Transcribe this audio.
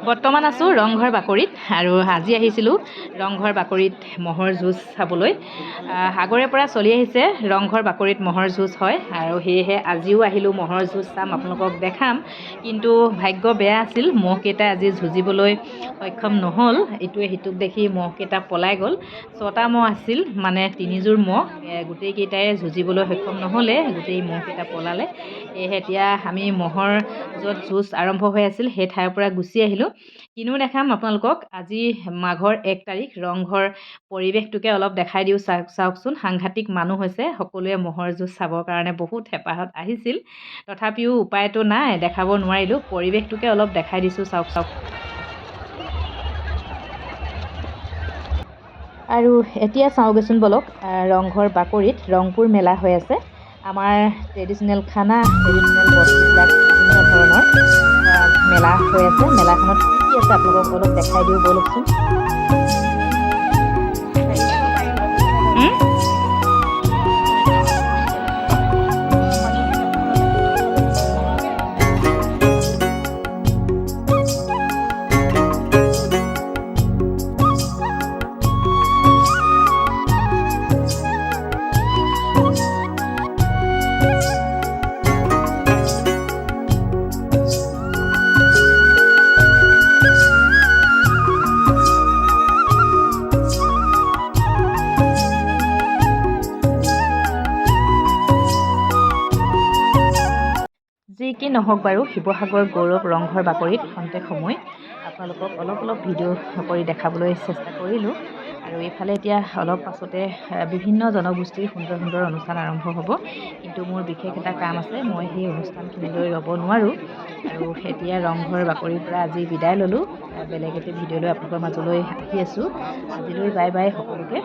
বৰ্তমান আছোঁ ৰংঘৰ বাকৰিত আৰু আজি আহিছিলোঁ ৰংঘৰ বাকৰিত ম'হৰ যুঁজ চাবলৈ। আগৰে পৰা চলি আহিছে ৰংঘৰ বাকৰিত ম'হৰ যুঁজ হয় আৰু সেয়েহে আজিও আহিলোঁ ম'হৰ যুঁজ চাম, আপোনালোকক দেখাম। কিন্তু ভাগ্য বেয়া আছিল, ম'হকেইটা আজি যুঁজিবলৈ সক্ষম নহ'ল। ইটোৱে সিটোক দেখি ম'হকেইটা পলাই গ'ল। 6টা ম'হ আছিল, মানে 3যোৰ ম'হ, গোটেইকেইটাই যুঁজিবলৈ সক্ষম নহ'লে, গোটেই ম'হকেইটা পলালে। সেয়েহে এতিয়া আমি ম'হৰ য'ত যুঁজ আৰম্ভ হৈ আছিল সেই ঠাইৰ পৰা গুচি আহিলোঁ। কিনো দেখাম আপোনালোকক, আজি মাঘৰ 1 তাৰিখ, ৰংঘৰ পৰিৱেশটোকে অলপ দেখাই দিওঁ। চাওকচোন, সাংঘাতিক মানুহ হৈছে। সকলোৱে ম'হৰ যুঁজ চাবৰ কাৰণে বহুত হেঁপাহত আহিছিল, তথাপিও উপায়টো নাই, দেখাব নোৱাৰিলোঁ। পৰিৱেশটোকে অলপ দেখাই দিছোঁ, চাওক। আৰু এতিয়া চাওঁগৈচোন বলক, ৰংঘৰ বাকৰিত ৰংপুৰ মেলা হৈ আছে। আমাৰ ট্ৰেডিশ্যনেল খানা, ট্ৰেডিশ্যনেল বস্তুবিলাক, বিভিন্ন ধৰণৰ মেলা হৈ আছে। মেলাখনত কি আছে আপোনালোকক অলপ দেখাই দিওঁ বলকচোন। যি কি নহওক বাৰু, শিৱসাগৰ গৌৰৱ ৰংঘৰ বাকৰিত খন্তেক সময় আপোনালোকক অলপ ভিডিঅ' কৰি দেখাবলৈ চেষ্টা কৰিলোঁ। আৰু এইফালে এতিয়া অলপ পাছতে বিভিন্ন জনগোষ্ঠীৰ সুন্দৰ অনুষ্ঠান আৰম্ভ হ'ব। কিন্তু মোৰ বিশেষ এটা কাম আছে, মই সেই অনুষ্ঠানখিনিলৈ ৰ'ব নোৱাৰোঁ। আৰু এতিয়া ৰংঘৰ বাকৰিৰ পৰা আজি বিদায় ল'লোঁ। বেলেগ এটি ভিডিঅ' লৈ আপোনালোকৰ মাজলৈ আহি আছোঁ। আজিলৈ বাই বাই সকলোকে।